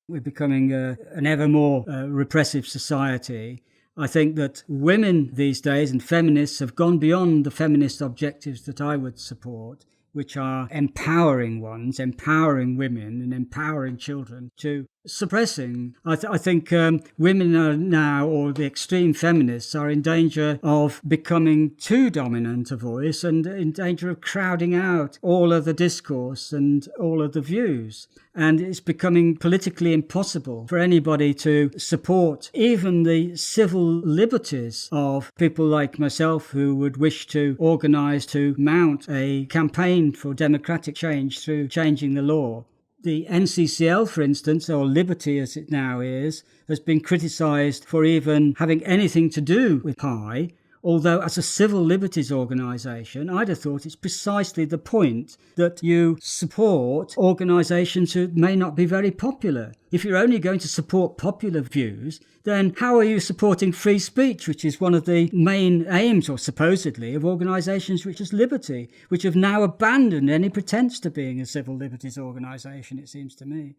We're becoming an ever more repressive society. I think that women these days and feminists have gone beyond the feminist objectives that I would support, which are empowering ones, empowering women and empowering children, to suppressing. I think women are now, or the extreme feminists, are in danger of becoming too dominant a voice and in danger of crowding out all of the discourse and all of the views. And it's becoming politically impossible for anybody to support even the civil liberties of people like myself who would wish to organise to mount a campaign for democratic change through changing the law. The NCCL, for instance, or Liberty as it now is, has been criticised for even having anything to do with Pi, although as a civil liberties organisation, I'd have thought it's precisely the point that you support organisations who may not be very popular. If you're only going to support popular views, then how are you supporting free speech, which is one of the main aims, or supposedly, of organisations which is Liberty, which have now abandoned any pretence to being a civil liberties organisation, it seems to me.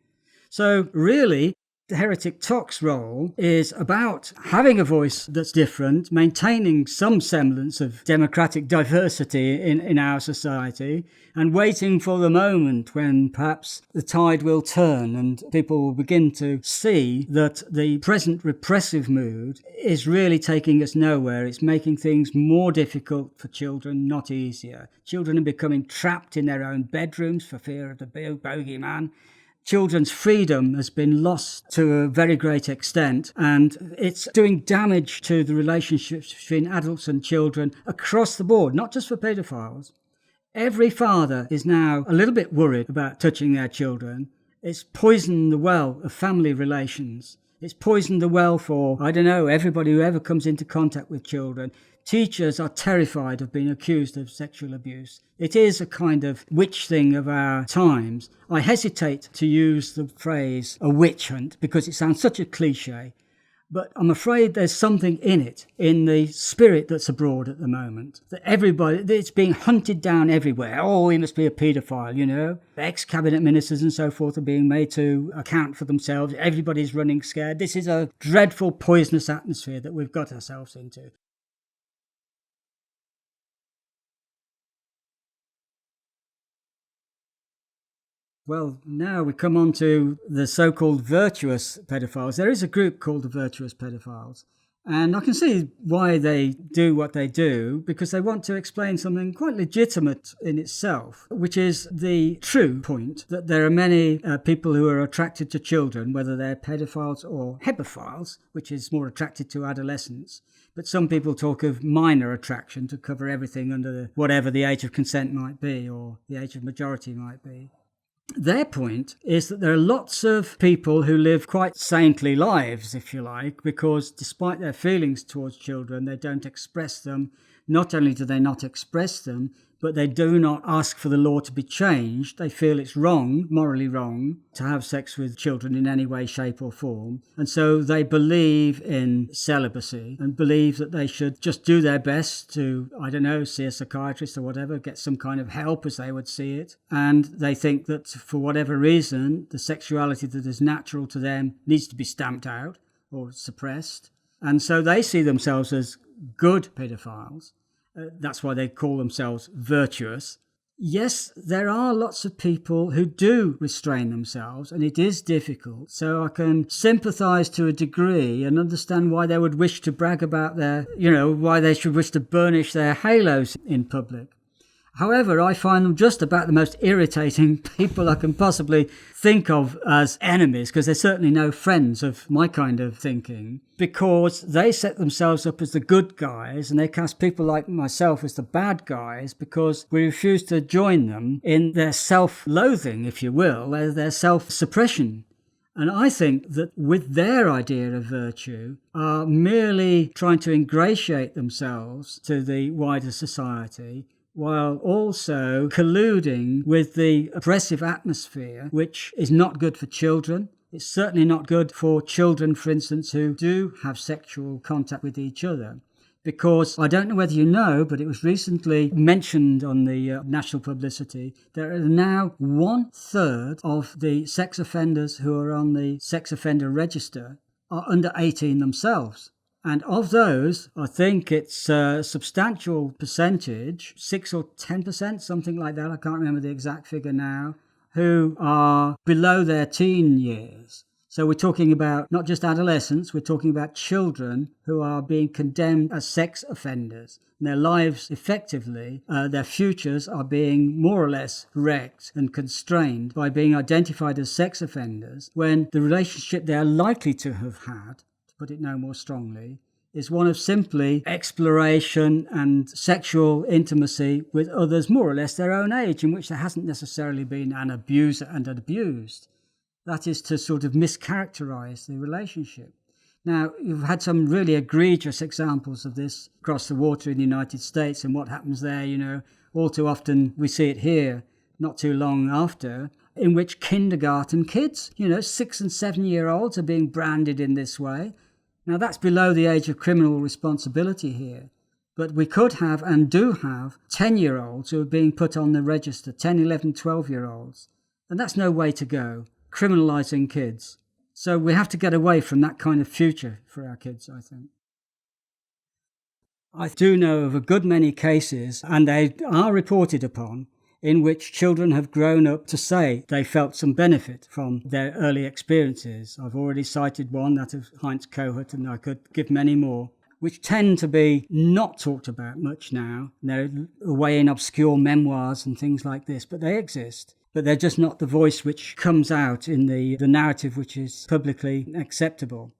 So really, the Heretic Talks role is about having a voice that's different, maintaining some semblance of democratic diversity in our society, and waiting for the moment when perhaps the tide will turn and people will begin to see that the present repressive mood is really taking us nowhere. It's making things more difficult for children, not easier. Children are becoming trapped in their own bedrooms for fear of the bogeyman. Children's freedom has been lost to a very great extent, and it's doing damage to the relationships between adults and children across the board, not just for paedophiles. Every father is now a little bit worried about touching their children. It's poisoned the well of family relations. It's poisoned the well for, everybody who ever comes into contact with children. Teachers are terrified of being accused of sexual abuse. It is a kind of witch thing of our times. I hesitate to use the phrase a witch hunt because it sounds such a cliche, but I'm afraid there's something in it, in the spirit that's abroad at the moment, that it's being hunted down everywhere. Oh, he must be a paedophile, Ex-cabinet ministers and so forth are being made to account for themselves. Everybody's running scared. This is a dreadful, poisonous atmosphere that we've got ourselves into. Well, now we come on to the so-called virtuous pedophiles. There is a group called the virtuous pedophiles, and I can see why they do what they do, because they want to explain something quite legitimate in itself, which is the true point that there are many people who are attracted to children, whether they're pedophiles or hebephiles, which is more attracted to adolescents. But some people talk of minor attraction to cover everything under whatever the age of consent might be or the age of majority might be. Their point is that there are lots of people who live quite saintly lives, if you like, because despite their feelings towards children, they don't express them. Not only do they not express them, but they do not ask for the law to be changed. They feel it's wrong, morally wrong, to have sex with children in any way, shape or form. And so they believe in celibacy and believe that they should just do their best to, see a psychiatrist or whatever, get some kind of help as they would see it. And they think that for whatever reason, the sexuality that is natural to them needs to be stamped out or suppressed. And so they see themselves as good paedophiles. That's why they call themselves virtuous. Yes, there are lots of people who do restrain themselves, and it is difficult. So I can sympathise to a degree and understand why they would wish to brag about why they should wish to burnish their halos in public. However, I find them just about the most irritating people I can possibly think of as enemies, because they're certainly no friends of my kind of thinking, because they set themselves up as the good guys and they cast people like myself as the bad guys because we refuse to join them in their self-loathing, if you will, their self-suppression. And I think that with their idea of virtue are merely trying to ingratiate themselves to the wider society, while also colluding with the oppressive atmosphere, which is not good for children. It's certainly not good for children, for instance, who do have sexual contact with each other, Because I don't know whether you know, but it was recently mentioned on the national publicity, there are now 1/3 of the sex offenders who are on the sex offender register are under 18 themselves. And of those, I think it's a substantial percentage, 6 or 10%, something like that, I can't remember the exact figure now, who are below their teen years. So we're talking about not just adolescents, we're talking about children who are being condemned as sex offenders. And their lives, effectively, their futures are being more or less wrecked and constrained by being identified as sex offenders when the relationship they are likely to have had, to put it no more strongly, is one of simply exploration and sexual intimacy with others more or less their own age, in which there hasn't necessarily been an abuser and an abused. That is to sort of mischaracterize the relationship. Now, you've had some really egregious examples of this across the water in the United States and what happens there, all too often we see it here, not too long after, in which kindergarten kids, 6 and 7-year-olds are being branded in this way. Now, that's below the age of criminal responsibility here. But we could have and do have 10-year-olds who are being put on the register, 10, 11, 12-year-olds. And that's no way to go, criminalising kids. So we have to get away from that kind of future for our kids, I think. I do know of a good many cases, and they are reported upon, in which children have grown up to say they felt some benefit from their early experiences. I've already cited one, that of Heinz Kohut, and I could give many more, which tend to be not talked about much now. They're away in obscure memoirs and things like this, but they exist. But they're just not the voice which comes out in the narrative which is publicly acceptable.